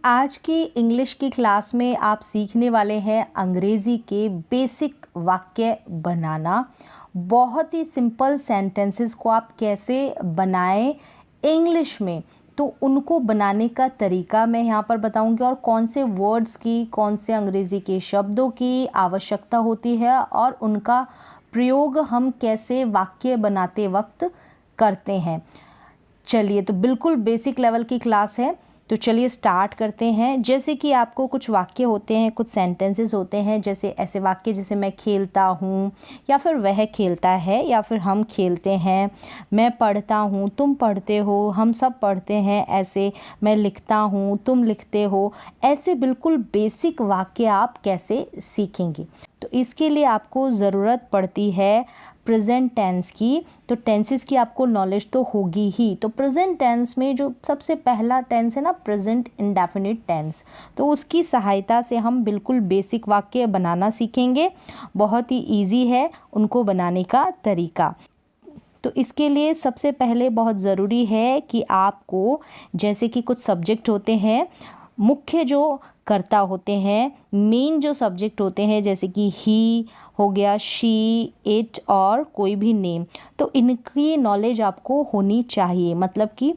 आज की इंग्लिश की क्लास में आप सीखने वाले हैं अंग्रेज़ी के बेसिक वाक्य बनाना। बहुत ही सिंपल सेंटेंसेस को आप कैसे बनाएं इंग्लिश में, तो उनको बनाने का तरीका मैं यहाँ पर बताऊंगी और कौन से वर्ड्स की, कौन से अंग्रेज़ी के शब्दों की आवश्यकता होती है और उनका प्रयोग हम कैसे वाक्य बनाते वक्त करते हैं। चलिए, तो बिल्कुल बेसिक लेवल की क्लास है, तो चलिए स्टार्ट करते हैं। जैसे कि आपको कुछ वाक्य होते हैं, कुछ सेंटेंसेस होते हैं, जैसे ऐसे वाक्य जैसे मैं खेलता हूँ, या फिर वह खेलता है, या फिर हम खेलते हैं, मैं पढ़ता हूँ, तुम पढ़ते हो, हम सब पढ़ते हैं, ऐसे मैं लिखता हूँ, तुम लिखते हो। ऐसे बिल्कुल बेसिक वाक्य आप कैसे सीखेंगे, तो इसके लिए आपको ज़रूरत पड़ती है प्रेजेंट टेंस की। तो टेंसेस की आपको नॉलेज तो होगी ही। तो प्रेजेंट टेंस में जो सबसे पहला टेंस है ना, प्रेजेंट इंडेफिनिट टेंस, तो उसकी सहायता से हम बिल्कुल बेसिक वाक्य बनाना सीखेंगे। बहुत ही इजी है उनको बनाने का तरीका। तो इसके लिए सबसे पहले बहुत ज़रूरी है कि आपको, जैसे कि कुछ सब्जेक्ट होते हैं, मुख्य जो कर्ता होते हैं, मेन जो सब्जेक्ट होते हैं, जैसे कि ही हो गया, शी, इट और कोई भी नेम, तो इनकी नॉलेज आपको होनी चाहिए। मतलब कि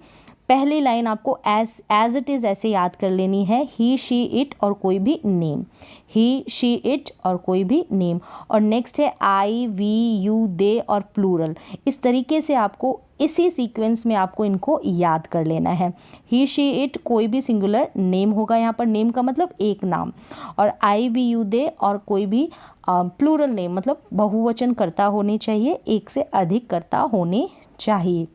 पहली लाइन आपको एज इट इज़ ऐसे याद कर लेनी है, ही, शी, इट और कोई भी नेम, ही, शी, इट और कोई भी नेम। और नेक्स्ट है आई, वी, यू, दे और प्लूरल। इस तरीके से आपको इसी सीक्वेंस में आपको इनको याद कर लेना है। ही, शी, इट कोई भी सिंगुलर नेम होगा, यहाँ पर नेम का मतलब एक नाम, और आई, वी, यू, दे और कोई भी प्लूरल नेम मतलब बहुवचन कर्ता होने चाहिए, एक से अधिक कर्ता होने चाहिए।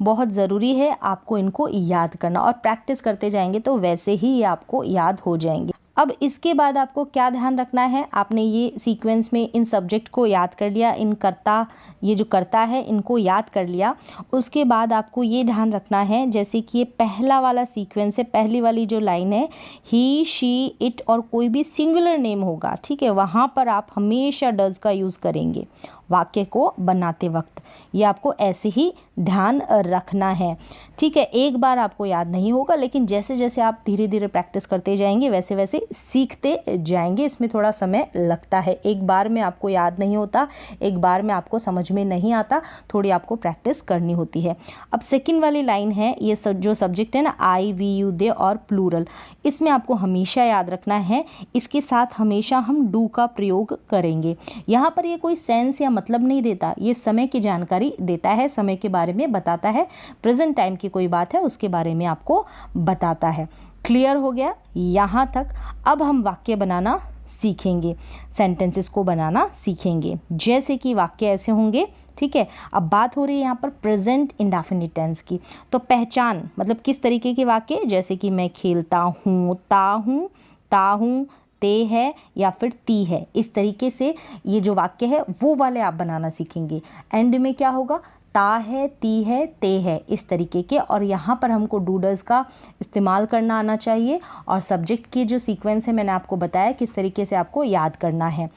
बहुत ज़रूरी है आपको इनको याद करना, और प्रैक्टिस करते जाएंगे तो वैसे ही ये आपको याद हो जाएंगे। अब इसके बाद आपको क्या ध्यान रखना है, आपने ये सीक्वेंस में इन सब्जेक्ट को याद कर लिया, इन कर्ता, ये जो कर्ता है इनको याद कर लिया। उसके बाद आपको ये ध्यान रखना है, जैसे कि ये पहला वाला सीक्वेंस है, पहली वाली जो लाइन है, ही, शी, इट और कोई भी सिंगुलर नेम होगा, ठीक है, वहाँ पर आप हमेशा डज का यूज़ करेंगे वाक्य को बनाते वक्त। ये आपको ऐसे ही ध्यान रखना है, ठीक है। एक बार आपको याद नहीं होगा, लेकिन जैसे जैसे आप धीरे धीरे प्रैक्टिस करते जाएंगे वैसे वैसे सीखते जाएंगे। इसमें थोड़ा समय लगता है, एक बार में आपको याद नहीं होता, एक बार में आपको समझ में नहीं आता, थोड़ी आपको प्रैक्टिस करनी होती है। अब सेकंड वाली लाइन है, ये जो सब्जेक्ट है ना, आई, वी, यू, दे और प्लूरल, इसमें आपको हमेशा याद रखना है, इसके साथ हमेशा हम डू का प्रयोग करेंगे। यहाँ पर ये कोई सेंस या मतलब नहीं देता, ये समय की जानकारी देता है, समय के बारे में बताता है, प्रेजेंट टाइम की कोई बात है उसके बारे में आपको बताता है। क्लियर हो गया यहाँ तक? अब हम वाक्य बनाना सीखेंगे, सेंटेंसेस को बनाना सीखेंगे। जैसे कि वाक्य ऐसे होंगे, ठीक है। अब बात हो रही है यहाँ पर प्रेजेंट इंडेफिनिट टेंस की, तो पहचान मतलब किस तरीके के वाक्य, जैसे कि मैं खेलता हूँ, ता हूँ, ते है या फिर ती है, इस तरीके से ये जो वाक्य है वो वाले आप बनाना सीखेंगे। एंड में क्या होगा, ता है, ती है, ते है, इस तरीके के। और यहाँ पर हमको डूडल्स का इस्तेमाल करना आना चाहिए, और सब्जेक्ट की जो सीक्वेंस है मैंने आपको बताया किस तरीके से आपको याद करना है।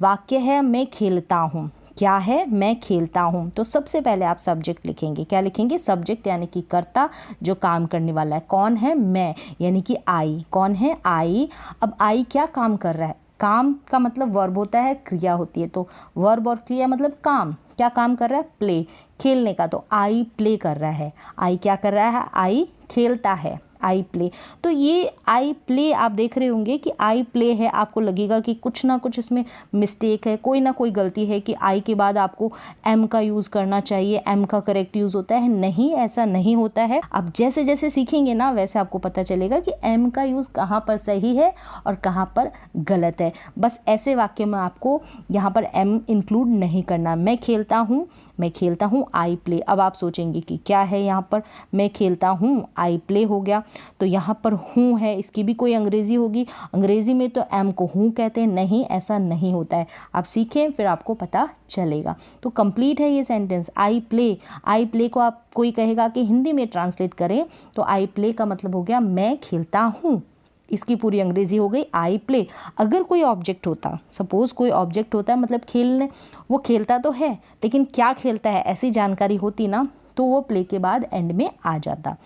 वाक्य है मैं खेलता हूँ, क्या है, मैं खेलता हूँ, तो सबसे पहले आप सब्जेक्ट लिखेंगे। क्या लिखेंगे, सब्जेक्ट यानी कि कर्ता जो काम करने वाला है। कौन है, मैं, यानी कि आई। कौन है, आई। अब आई क्या काम कर रहा है, काम का मतलब वर्ब होता है, क्रिया होती है, तो वर्ब और क्रिया मतलब काम। क्या काम कर रहा है, प्ले, खेलने का, तो आई प्ले कर रहा है। आई क्या कर रहा है, आई खेलता है, आई प्ले। तो ये आई प्ले आप देख रहे होंगे कि आई प्ले है, आपको लगेगा कि कुछ ना कुछ इसमें मिस्टेक है, कोई ना कोई गलती है, कि आई के बाद आपको एम का यूज़ करना चाहिए, एम का करेक्ट यूज़ होता है। नहीं, ऐसा नहीं होता है। आप जैसे जैसे सीखेंगे ना वैसे आपको पता चलेगा कि एम का यूज़ कहाँ पर सही है और कहाँ पर गलत है। बस ऐसे वाक्य में आपको यहाँ पर एम इंक्लूड नहीं करना। मैं खेलता हूँ, आई प्ले। अब आप सोचेंगे कि क्या है यहाँ पर, मैं खेलता हूँ, आई प्ले हो गया, तो यहाँ पर हूँ है, इसकी भी कोई अंग्रेज़ी होगी, अंग्रेज़ी में तो एम को हूँ कहते हैं। नहीं, ऐसा नहीं होता है, आप सीखें फिर आपको पता चलेगा। तो कंप्लीट है ये sentence, I play. I play को आप कोई कहेगा कि हिंदी में ट्रांसलेट करें तो आई प्ले का मतलब हो गया मैं खेलता हूँ, इसकी पूरी अंग्रेजी हो गई आई प्ले। अगर कोई ऑब्जेक्ट होता, सपोज कोई ऑब्जेक्ट होता है, मतलब खेलने, वो खेलता तो है लेकिन क्या खेलता है ऐसी जानकारी होती ना, तो वो प्ले के बाद एंड में आ जाता।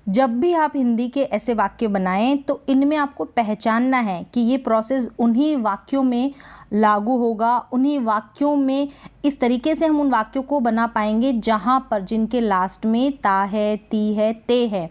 जब भी आप हिंदी के ऐसे वाक्य बनाएं तो इनमें आपको पहचानना है कि ये प्रोसेस उन्हीं वाक्यों में लागू होगा, उन्हीं वाक्यों में इस तरीके से हम उन वाक्यों को बना पाएंगे जहाँ पर जिनके लास्ट में ता है, ती है, ते है,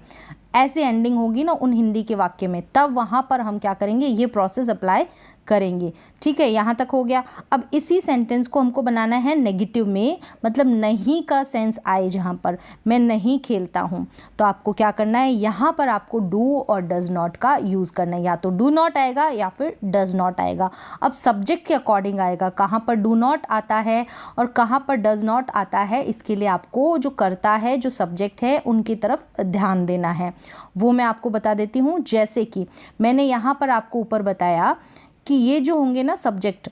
ऐसे एंडिंग होगी ना उन हिंदी के वाक्य में, तब वहाँ पर हम क्या करेंगे, ये प्रोसेस अप्लाई करेंगे। ठीक है, यहाँ तक हो गया। अब इसी सेंटेंस को हमको बनाना है नेगेटिव में, मतलब नहीं का सेंस आए, जहाँ पर मैं नहीं खेलता हूँ, तो आपको क्या करना है, यहाँ पर आपको डू और डज नॉट का यूज़ करना है। या तो डू नॉट आएगा या फिर डज नॉट आएगा। अब सब्जेक्ट के अकॉर्डिंग आएगा, कहाँ पर डू नॉट आता है और कहाँ पर डज नॉट आता है, इसके लिए आपको जो करता है, जो सब्जेक्ट है, उनकी तरफ ध्यान देना है। वो मैं आपको बता देती हूँ। जैसे कि मैंने यहाँ पर आपको ऊपर बताया कि ये जो होंगे ना सब्जेक्ट,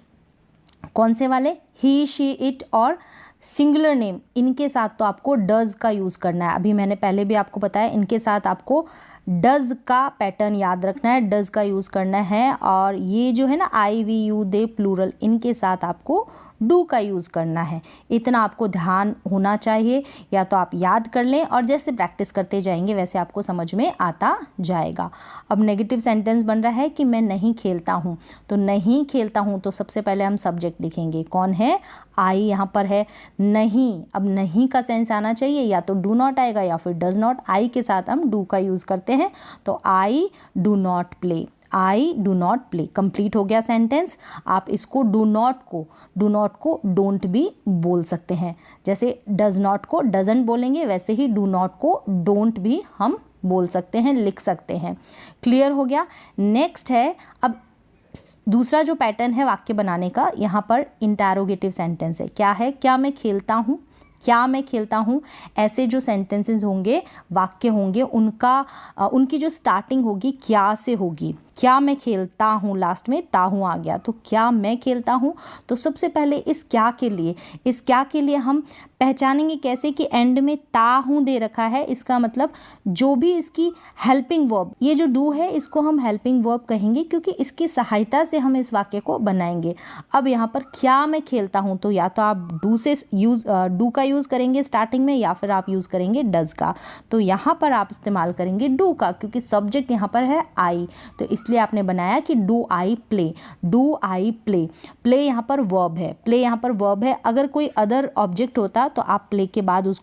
कौन से वाले, ही, शी, इट और सिंगुलर नेम, इनके साथ तो आपको डज का यूज़ करना है। अभी मैंने पहले भी आपको बताया, इनके साथ आपको डज का पैटर्न याद रखना है, डज का यूज़ करना है। और ये जो है ना आई, वी, यू, दे प्लूरल, इनके साथ आपको डू का यूज़ करना है। इतना आपको ध्यान होना चाहिए, या तो आप याद कर लें और जैसे प्रैक्टिस करते जाएंगे वैसे आपको समझ में आता जाएगा। अब नेगेटिव सेंटेंस बन रहा है कि मैं नहीं खेलता हूँ, तो नहीं खेलता हूँ तो सबसे पहले हम सब्जेक्ट लिखेंगे, कौन है, आई यहाँ पर है। नहीं, अब नहीं का सेंस आना चाहिए, या तो डू नॉट आएगा या फिर डज नॉट। आई के साथ हम डू का यूज़ करते हैं, तो आई do not play, I do not play. Complete हो गया सेंटेंस। आप इसको डू नॉट को डोंट भी बोल सकते हैं। जैसे डज नॉट को डजंट बोलेंगे, वैसे ही डू नॉट को डोंट भी हम बोल सकते हैं, लिख सकते हैं। क्लियर हो गया। नेक्स्ट है, अब दूसरा जो पैटर्न है वाक्य बनाने का, यहाँ पर इंटरोगेटिव सेंटेंस है। क्या है, क्या मैं खेलता हूँ, क्या मैं खेलता हूँ, ऐसे जो सेंटेंसेस होंगे, वाक्य होंगे, उनकी जो स्टार्टिंग होगी क्या से होगी। क्या मैं खेलता हूँ, लास्ट में ता हूँ आ गया, तो क्या मैं खेलता हूँ। तो सबसे पहले इस क्या के लिए हम पहचानेंगे कैसे कि एंड में ता हूँ दे रखा है, इसका मतलब जो भी इसकी हेल्पिंग वर्ब, ये जो डू है इसको हम हेल्पिंग वर्ब कहेंगे, क्योंकि इसकी सहायता से हम इस वाक्य को बनाएंगे। अब यहाँ पर क्या मैं खेलता हूँ, तो या तो आप डू का यूज़ करेंगे स्टार्टिंग में, या फिर आप यूज़ करेंगे डज का। तो यहाँ पर आप इस्तेमाल करेंगे डू का, क्योंकि सब्जेक्ट यहाँ पर है आई, तो इसलिए आपने बनाया कि do I play, do I play. Play यहाँ पर वर्ब है, प्ले यहाँ पर वर्ब है। अगर कोई अदर ऑब्जेक्ट होता तो आप प्ले के बाद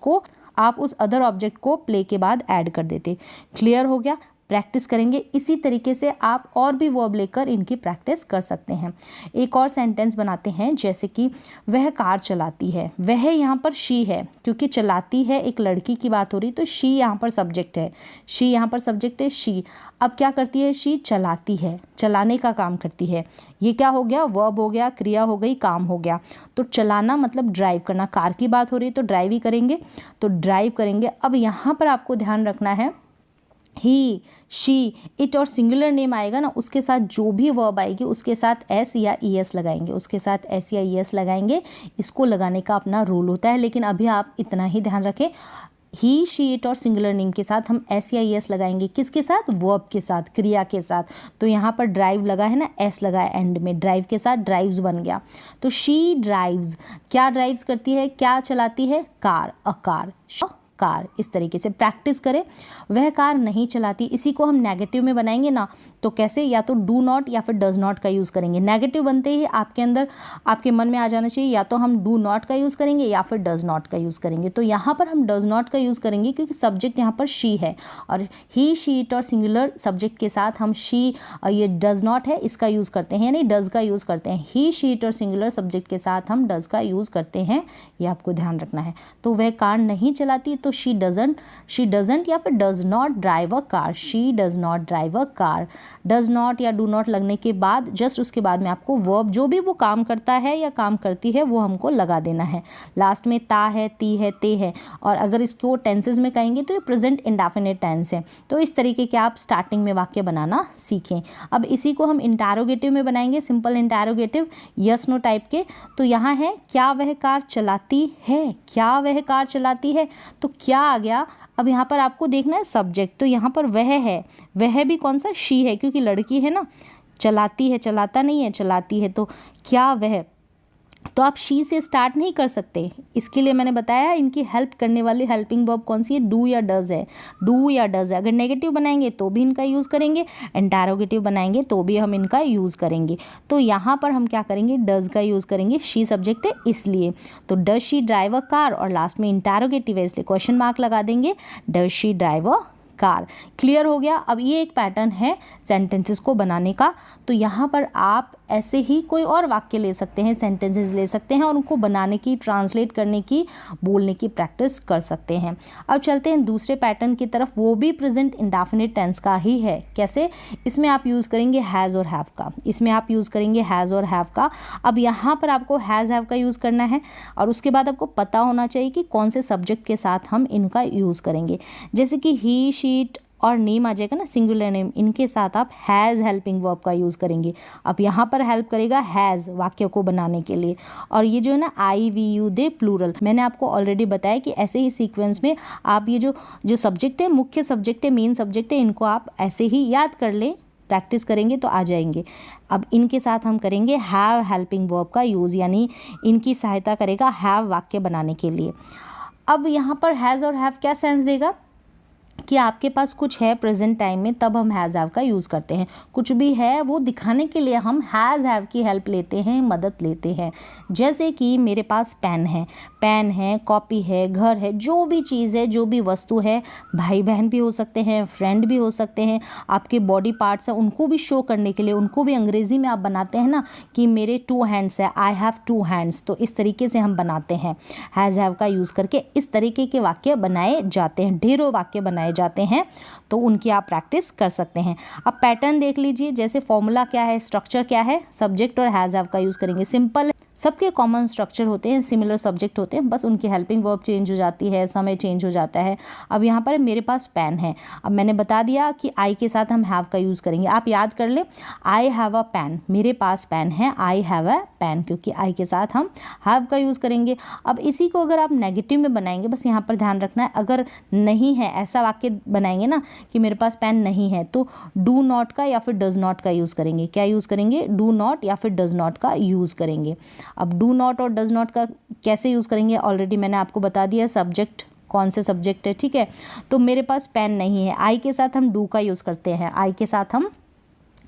आप उस अदर ऑब्जेक्ट को प्ले के बाद ऐड कर देते। क्लियर हो गया। प्रैक्टिस करेंगे इसी तरीके से, आप और भी वर्ब लेकर इनकी प्रैक्टिस कर सकते हैं। एक और सेंटेंस बनाते हैं, जैसे कि वह कार चलाती है। वह यहाँ पर शी है, क्योंकि चलाती है एक लड़की की बात हो रही, तो शी यहाँ पर सब्जेक्ट है, शी यहाँ पर सब्जेक्ट है, शी। अब क्या करती है, शी चलाती है, चलाने का काम करती है। ये क्या हो गया, वर्ब हो गया, क्रिया हो गई, काम हो गया। तो चलाना मतलब ड्राइव करना, कार की बात हो रही है तो ड्राइव ही करेंगे, तो ड्राइव करेंगे। अब यहाँ पर आपको ध्यान रखना है, ही, शी, इट और सिंगुलर नेम आएगा ना, उसके साथ जो भी वर्ब आएगी उसके साथ एस या ई एस लगाएंगे, उसके साथ एस या ई एस लगाएंगे। इसको लगाने का अपना रूल होता है, लेकिन अभी आप इतना ही ध्यान रखें, ही, शी, इट और सिंगुलर नेम के साथ हम एस या ई एस लगाएंगे। किसके साथ, वर्ब के साथ, क्रिया के साथ। तो यहाँ पर ड्राइव लगा है ना, एस लगा है एंड में, ड्राइव के साथ ड्राइव्स बन गया। तो शी ड्राइव्स, क्या ड्राइव्स करती है, क्या चलाती है, कार, अ कार, कार। इस तरीके से प्रैक्टिस करें। वह कार नहीं चलाती, इसी को हम नेगेटिव में बनाएंगे ना, तो कैसे, या तो डू नॉट या फिर डज नॉट का यूज़ करेंगे। नेगेटिव बनते ही आपके मन में आ जाना चाहिए, या तो हम डू नॉट का यूज़ करेंगे या फिर डज नॉट का यूज़ करेंगे। तो यहाँ पर हम डज नॉट का यूज़ करेंगे, क्योंकि सब्जेक्ट यहाँ पर शी है, और ही, शी, इट और सिंगुलर सब्जेक्ट के साथ हम शी, ये डज नॉट है, इसका यूज़ करते हैं, यानी डज का यूज़ करते हैं। ही, शी, इट और सिंगुलर सब्जेक्ट के साथ हम डज का यूज़ करते हैं, ये आपको ध्यान रखना है। तो वह कार नहीं चलाती, तो शी डजंट या फिर does not drive a car, she does not drive a car. Does not या डू नॉट लगने के बाद जस्ट उसके बाद में आपको वर्ब जो भी वो काम करता है या काम करती है वो हमको लगा देना है। लास्ट में ता है, ती है, ते है, और अगर इसको टेंसेज में कहेंगे तो ये प्रेजेंट इंडेफिनिट टेंस है। तो इस तरीके के आप स्टार्टिंग में वाक्य बनाना सीखें। अब इसी को हम इंटरोगेटिव में बनाएंगे, simple interrogative, yes no type के। तो यहाँ है, क्या वह कार चलाती है, क्या वह कार चलाती है, तो क्या आ गया। अब यहाँ पर आपको देखना है सब्जेक्ट, तो यहाँ पर वह है, वह भी कौन सा, शी है, क्योंकि लड़की है ना, चलाती है, चलाता नहीं है, चलाती है, तो क्या वह, तो आप शी से स्टार्ट नहीं कर सकते। इसके लिए मैंने बताया इनकी हेल्प करने वाली हेल्पिंग वर्ब कौन सी है, डू या डज है, डू या डज है। अगर नेगेटिव बनाएंगे तो भी इनका यूज़ करेंगे, इंटरोगेटिव बनाएंगे तो भी हम इनका यूज़ करेंगे। तो यहाँ पर हम क्या करेंगे, डज का यूज़ करेंगे, शी सब्जेक्ट है इसलिए। तो does she drive a car, और लास्ट में इंटरोगेटिव है इसलिए क्वेश्चन मार्क लगा देंगे, does she drive a car. Clear हो गया। अब ये एक पैटर्न है सेंटेंसेस को बनाने का। तो यहाँ पर आप ऐसे ही कोई और वाक्य ले सकते हैं, सेंटेंसेस ले सकते हैं और उनको बनाने की, ट्रांसलेट करने की, बोलने की प्रैक्टिस कर सकते हैं। अब चलते हैं दूसरे पैटर्न की तरफ, वो भी प्रेजेंट इंडेफिनिट टेंस का ही है। कैसे, इसमें आप यूज़ करेंगे हैज़ और हैव का, इसमें आप यूज़ करेंगे हैज़ और हैव का। अब यहाँ पर आपको हैज़ हैव का यूज़ करना है और उसके बाद आपको पता होना चाहिए कि कौन से सब्जेक्ट के साथ हम इनका यूज़ करेंगे। जैसे कि ही, शीट और नेम आ जाएगा ना, सिंगुलर नेम, इनके साथ आप हैज़ हेल्पिंग वर्ब का यूज़ करेंगे। अब यहाँ पर हेल्प करेगा हैज़ वाक्य को बनाने के लिए। और ये जो है ना आई, वी, यू, दे, प्लूरल, मैंने आपको ऑलरेडी बताया कि ऐसे ही सीक्वेंस में आप ये जो सब्जेक्ट है, मुख्य सब्जेक्ट है, मेन सब्जेक्ट है, इनको आप ऐसे ही याद कर लें, प्रैक्टिस करेंगे तो आ जाएंगे। अब इनके साथ हम करेंगे हैव हेल्पिंग वर्ब का यूज़, यानी इनकी सहायता करेगा हैव वाक्य बनाने के लिए। अब यहाँ पर हैज़ और हैव क्या सेंस देगा कि आपके पास कुछ है प्रेजेंट टाइम में, तब हम हैज़ हैव का यूज़ करते हैं। कुछ भी है वो दिखाने के लिए हम हैज़ हैव की हेल्प लेते हैं, मदद लेते हैं। जैसे कि मेरे पास पेन है, कॉपी है, घर है, जो भी चीज़ है, जो भी वस्तु है, भाई बहन भी हो सकते हैं, फ्रेंड भी हो सकते हैं, आपके बॉडी पार्ट्स हैं, उनको भी शो करने के लिए, उनको भी अंग्रेज़ी में आप बनाते हैं ना कि मेरे 2 हैंड्स है, आई हैव 2 हैंड्स। तो इस तरीके से हम बनाते हैं, हैज़ हैव का यूज़ करके इस तरीके के वाक्य बनाए जाते हैं, ढेरों वाक्य बनाए जाते हैं। तो उनकी आप प्रैक्टिस कर सकते हैं। अब पैटर्न देख लीजिए, जैसे फॉर्मूला क्या है, स्ट्रक्चर क्या है, सब्जेक्ट और हैज़ हैव का यूज़ करेंगे। सिंपल, सबके कॉमन स्ट्रक्चर होते हैं, सिमिलर सब्जेक्ट होते हैं, बस उनकी हेल्पिंग वर्ब चेंज हो जाती है, समय चेंज हो जाता है। अब यहाँ पर मेरे पास पेन है, अब मैंने बता दिया कि आई के साथ हम हैव का यूज़ करेंगे। आप याद कर ले, आई हैव अ पेन, मेरे पास पेन है, आई हैव अ पेन, क्योंकि आई के साथ हम हैव का यूज़ करेंगे। अब इसी को अगर आप नेगेटिव में बनाएंगे, बस यहाँ पर ध्यान रखना है, अगर नहीं है ऐसा वाक्य बनाएंगे ना कि मेरे पास पेन नहीं है, तो डू नॉट का या फिर डज नॉट का यूज़ करेंगे। क्या यूज़ करेंगे, डू नॉट या फिर डज नॉट का यूज़ करेंगे। अब डू नॉट और डज नॉट का कैसे यूज़ करेंगे, ऑलरेडी मैंने आपको बता दिया, सब्जेक्ट कौन से सब्जेक्ट है, ठीक है। तो मेरे पास पेन नहीं है, आई के साथ हम डू का यूज़ करते हैं, आई के साथ हम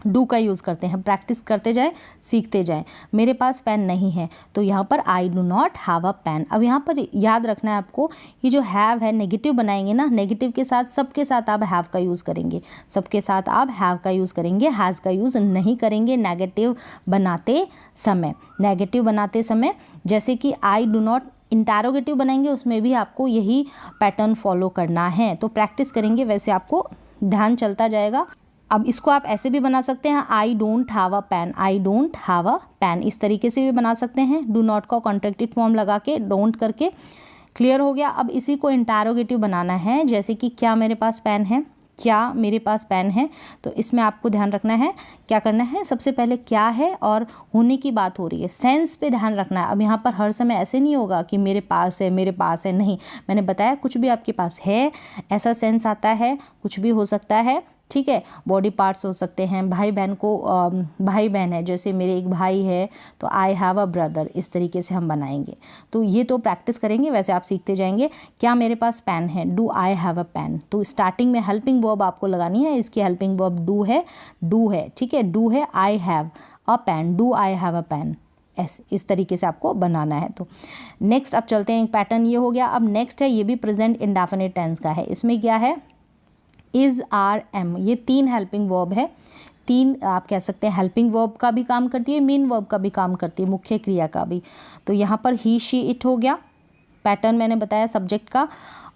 डू का यूज़ करते हैं। प्रैक्टिस करते जाएं, सीखते जाएं। मेरे पास पेन नहीं है, तो यहाँ पर I do not have a pen. अब यहाँ पर याद रखना है आपको, ये जो हैव है नेगेटिव बनाएंगे ना, नेगेटिव के साथ सबके साथ आप हैव का यूज़ करेंगे, सबके साथ आप हैव का यूज़ करेंगे, हैज़ का यूज़ नहीं करेंगे नेगेटिव बनाते समय। नेगेटिव बनाते समय जैसे कि आई डू नॉट, इंटरोगेटिव बनाएंगे उसमें भी आपको यही पैटर्न फॉलो करना है। तो प्रैक्टिस करेंगे, वैसे आपको ध्यान चलता जाएगा। अब इसको आप ऐसे भी बना सकते हैं, I don't have a pen, I don't have a pen, इस तरीके से भी बना सकते हैं, डू नॉट का कॉन्ट्रैक्टेड फॉर्म लगा के, डोंट करके। क्लियर हो गया। अब इसी को इंटरोगेटिव बनाना है, जैसे कि क्या मेरे पास पेन है, क्या मेरे पास पेन है। तो इसमें आपको ध्यान रखना है, क्या करना है, सबसे पहले क्या है और होने की बात हो रही है, सेंस पे ध्यान रखना है। अब यहाँ पर हर समय ऐसे नहीं होगा कि मेरे पास है, मेरे पास है, नहीं, मैंने बताया कुछ भी आपके पास है ऐसा सेंस आता है, कुछ भी हो सकता है, ठीक है। बॉडी पार्ट्स हो सकते हैं, भाई बहन को, भाई बहन है, जैसे मेरे एक भाई है तो आई हैव अ ब्रदर, इस तरीके से हम बनाएंगे। तो ये तो प्रैक्टिस करेंगे, वैसे आप सीखते जाएंगे। क्या मेरे पास पेन है, do I have a pen. तो स्टार्टिंग में हेल्पिंग वर्ब आपको लगानी है, इसकी हेल्पिंग वर्ब डू है, ठीक है, डू है, I have a pen, do I have a pen, इस तरीके से आपको बनाना है। तो नेक्स्ट अब चलते हैं, पैटर्न ये हो गया। अब नेक्स्ट है, ये भी प्रेजेंट इंडेफिनिट टेंस का है। इसमें क्या है, इज़, आर, एम, ये 3 हेल्पिंग वर्ब है। 3 आप कह सकते हैं हेल्पिंग वर्ब का भी काम करती है, मेन वर्ब का भी काम करती है, मुख्य क्रिया का भी। तो यहाँ पर ही, शी, इट हो गया, पैटर्न मैंने बताया सब्जेक्ट का,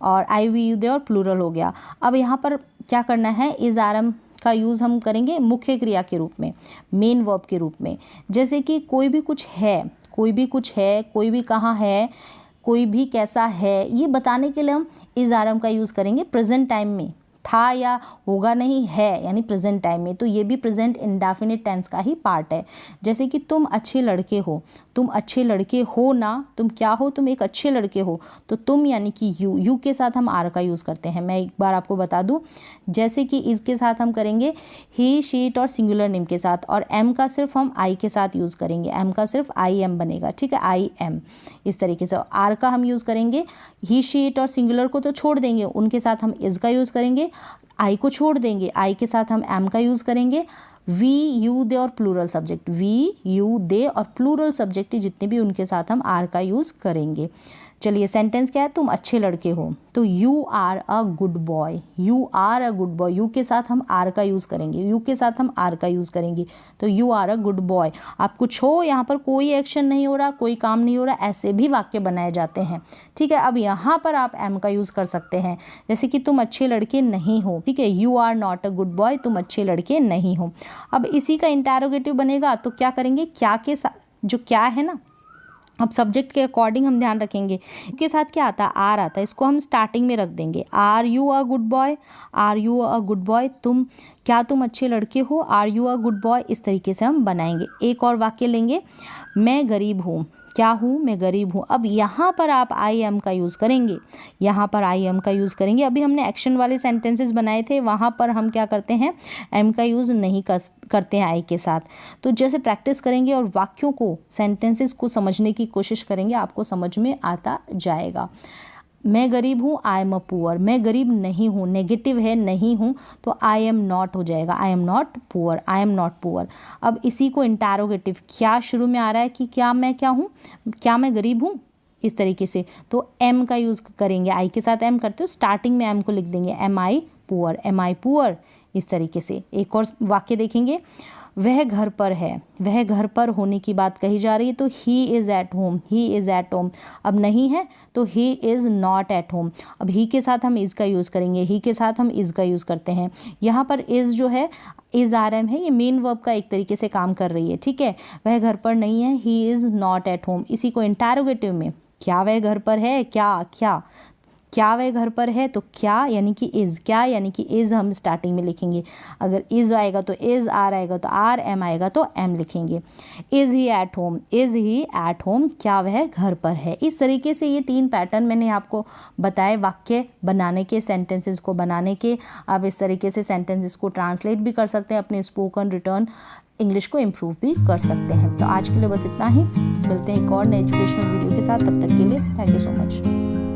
और आई, वी, यू, दे और प्लूरल हो गया। अब यहाँ पर क्या करना है, इज़, आर, एम का यूज़ हम करेंगे मुख्य क्रिया के रूप में, मेन वर्ब के रूप में। जैसे कि कोई भी कुछ है, कोई भी कुछ है, कोई भी कहाँ है, कोई भी कैसा है, ये बताने के लिए हम इज़, आर, एम का यूज़ करेंगे प्रेजेंट टाइम में। था या होगा नहीं, है यानी प्रेजेंट टाइम में। तो ये भी प्रेजेंट इंडेफिनिट टेंस का ही पार्ट है। जैसे कि तुम अच्छे लड़के हो, तुम अच्छे लड़के हो ना, तुम क्या हो, तुम एक अच्छे लड़के हो, तो तुम यानी कि यू के साथ हम आर का यूज़ करते हैं। मैं एक बार आपको बता दूं, जैसे कि इसके साथ हम करेंगे ही शी इट और सिंगुलर नेम के साथ, और एम का सिर्फ हम आई के साथ यूज़ करेंगे, एम का सिर्फ आई एम बनेगा, ठीक है, आई एम इस तरीके से। आर का हम यूज़ करेंगे ही शी इट और सिंगुलर को तो छोड़ देंगे, उनके साथ हम इज़ का यूज़ करेंगे, आई को छोड़ देंगे, आई के साथ हम एम का यूज़ करेंगे, वी यू दे और plural subject, we you they और प्लूरल सब्जेक्ट जितने भी उनके साथ हम आर का यूज़ करेंगे। चलिए सेंटेंस क्या है, तुम अच्छे लड़के हो, तो you are a good boy, you are a good boy, you के साथ हम आर का यूज़ करेंगे, यू के साथ हम आर का यूज़ करेंगे, तो you are a good boy. आप कुछ हो, यहाँ पर कोई एक्शन नहीं हो रहा, कोई काम नहीं हो रहा, ऐसे भी वाक्य बनाए जाते हैं, ठीक है। अब यहाँ पर आप एम का यूज़ कर सकते हैं, जैसे कि तुम अच्छे लड़के नहीं हो, ठीक है, you are not a good boy, तुम अच्छे लड़के नहीं हो। अब इसी का इंटरोगेटिव बनेगा, तो क्या करेंगे, क्या के साथ, जो क्या है ना, अब सब्जेक्ट के अकॉर्डिंग हम ध्यान रखेंगे, के साथ क्या आता है, आर आता है, इसको हम स्टार्टिंग में रख देंगे, are you a good boy, are you a good boy, तुम क्या तुम अच्छे लड़के हो, are you a good boy, इस तरीके से हम बनाएंगे। एक और वाक्य लेंगे, मैं गरीब हूँ, क्या हूँ, मैं गरीब हूँ। अब यहाँ पर आप आई एम का यूज़ करेंगे, यहाँ पर आई एम का यूज़ करेंगे। अभी हमने एक्शन वाले सेंटेंसेस बनाए थे, वहाँ पर हम क्या करते हैं, एम का यूज़ नहीं करते हैं आई के साथ। तो जैसे प्रैक्टिस करेंगे और वाक्यों को, सेंटेंसेस को समझने की कोशिश करेंगे, आपको समझ में आता जाएगा। मैं गरीब हूँ, आई एम अ पुअर, मैं गरीब नहीं हूँ, नेगेटिव है नहीं हूँ, तो आई एम नॉट हो जाएगा, I am not poor, I am not poor. अब इसी को इंटरोगेटिव, क्या शुरू में आ रहा है कि क्या मैं क्या हूँ, क्या मैं गरीब हूँ, इस तरीके से, तो एम का यूज़ करेंगे, आई के साथ एम करते हो, स्टार्टिंग में एम को लिख देंगे, एम आई पुअर, इस तरीके से। एक और वाक्य देखेंगे, वह घर पर है, वह घर पर होने की बात कही जा रही है, तो he is at home, he is at home. अब नहीं है तो he is not at home. अब ही के साथ हम इज़ का यूज़ करेंगे, ही के साथ हम इज़ का यूज़ करते हैं। यहाँ पर इज़ जो है, इज़ आर एम है, ये मेन वर्ब का एक तरीके से काम कर रही है, ठीक है। वह घर पर नहीं है, he is not at home. इसी को इंटरोगेटिव में, क्या वह घर पर है, क्या वह घर पर है, तो क्या यानी कि इज़, क्या यानी कि इज़ हम स्टार्टिंग में लिखेंगे। अगर इज़ आएगा तो इज़, आर आएगा तो आर, एम आएगा तो एम लिखेंगे। Is he at home, is he at home, क्या वह घर पर है। इस तरीके से ये 3 पैटर्न मैंने आपको बताए वाक्य बनाने के, सेंटेंसेस को बनाने के। आप इस तरीके से सेंटेंसेस को ट्रांसलेट भी कर सकते हैं, अपने स्पोकन रिटर्न इंग्लिश को इम्प्रूव भी कर सकते हैं। तो आज के लिए बस इतना ही, मिलते हैं एक और नए एजुकेशनल वीडियो के साथ, तब तक के लिए थैंक यू सो मच।